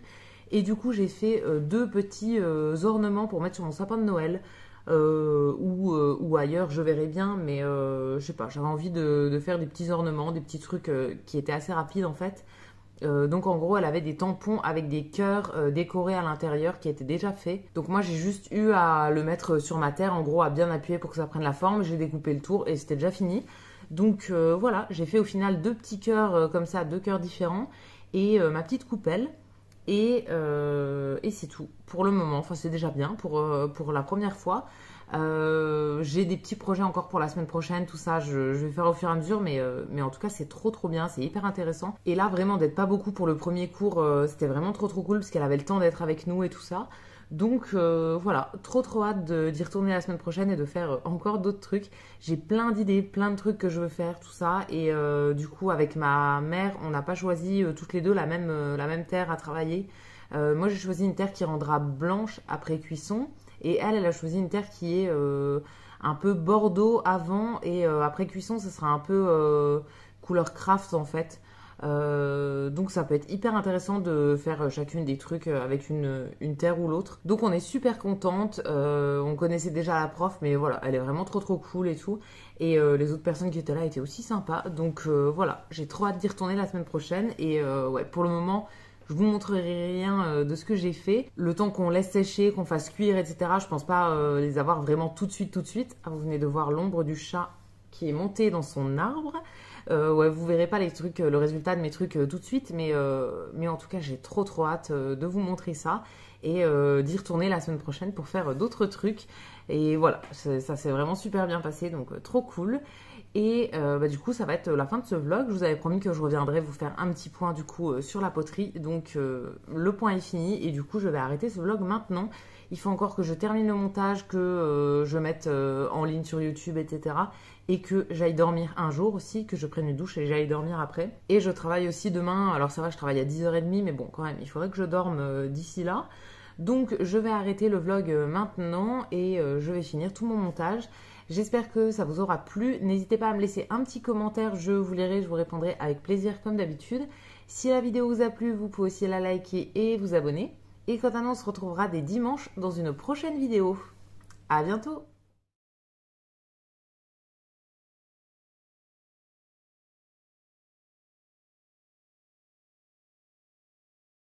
Et du coup, j'ai fait 2 petits ornements pour mettre sur mon sapin de Noël ou ailleurs, je verrai bien. Mais je sais pas, j'avais envie de faire des petits ornements, des petits trucs qui étaient assez rapides en fait. Donc en gros, elle avait des tampons avec des cœurs décorés à l'intérieur qui étaient déjà faits. Donc moi, j'ai juste eu à le mettre sur ma terre, en gros, à bien appuyer pour que ça prenne la forme. J'ai découpé le tour et c'était déjà fini. Donc voilà, j'ai fait au final 2 petits cœurs comme ça, 2 cœurs différents et ma petite coupelle. Et c'est tout pour le moment. Enfin, c'est déjà bien pour la première fois. J'ai des petits projets encore pour la semaine prochaine, tout ça, je vais faire au fur et à mesure, mais en tout cas, c'est trop bien, c'est hyper intéressant. Et là, vraiment, d'être pas beaucoup pour le premier cours, c'était vraiment trop cool parce qu'elle avait le temps d'être avec nous et tout ça. Donc voilà, trop hâte d'y retourner la semaine prochaine et de faire encore d'autres trucs. J'ai plein d'idées, plein de trucs que je veux faire, tout ça. Et du coup, avec ma mère, on n'a pas choisi toutes les deux la même terre à travailler. Moi, j'ai choisi une terre qui rendra blanche après cuisson. Et elle a choisi une terre qui est un peu bordeaux avant. Et après cuisson, ce sera un peu couleur craft en fait. Donc ça peut être hyper intéressant de faire chacune des trucs avec une terre ou l'autre. Donc on est super contente, on connaissait déjà la prof mais voilà, elle est vraiment trop cool et tout. Et les autres personnes qui étaient là étaient aussi sympas. Donc voilà, j'ai trop hâte d'y retourner la semaine prochaine. Et ouais, pour le moment, je vous montrerai rien de ce que j'ai fait. Le temps qu'on laisse sécher, qu'on fasse cuire, etc. Je pense pas les avoir vraiment tout de suite. Ah, vous venez de voir l'ombre du chat qui est monté dans son arbre. Ouais, vous verrez pas les trucs, le résultat de mes trucs tout de suite, mais en tout cas j'ai trop hâte de vous montrer ça et d'y retourner la semaine prochaine pour faire d'autres trucs. Et voilà, ça s'est vraiment super bien passé, donc trop cool. Et du coup ça va être la fin de ce vlog. Je vous avais promis que je reviendrais vous faire un petit point du coup sur la poterie, donc le point est fini et du coup je vais arrêter ce vlog maintenant. Il faut encore que je termine le montage, que je mette en ligne sur YouTube, etc. Et que j'aille dormir un jour aussi, que je prenne une douche et j'aille dormir après. Et je travaille aussi demain, alors ça va, je travaille à 10h30, mais bon, quand même, il faudrait que je dorme d'ici là. Donc je vais arrêter le vlog maintenant et je vais finir tout mon montage. J'espère que ça vous aura plu. N'hésitez pas à me laisser un petit commentaire, je vous lirai, je vous répondrai avec plaisir comme d'habitude. Si la vidéo vous a plu, vous pouvez aussi la liker et vous abonner. Et quant à nous, on se retrouvera dès dimanche dans une prochaine vidéo. À bientôt!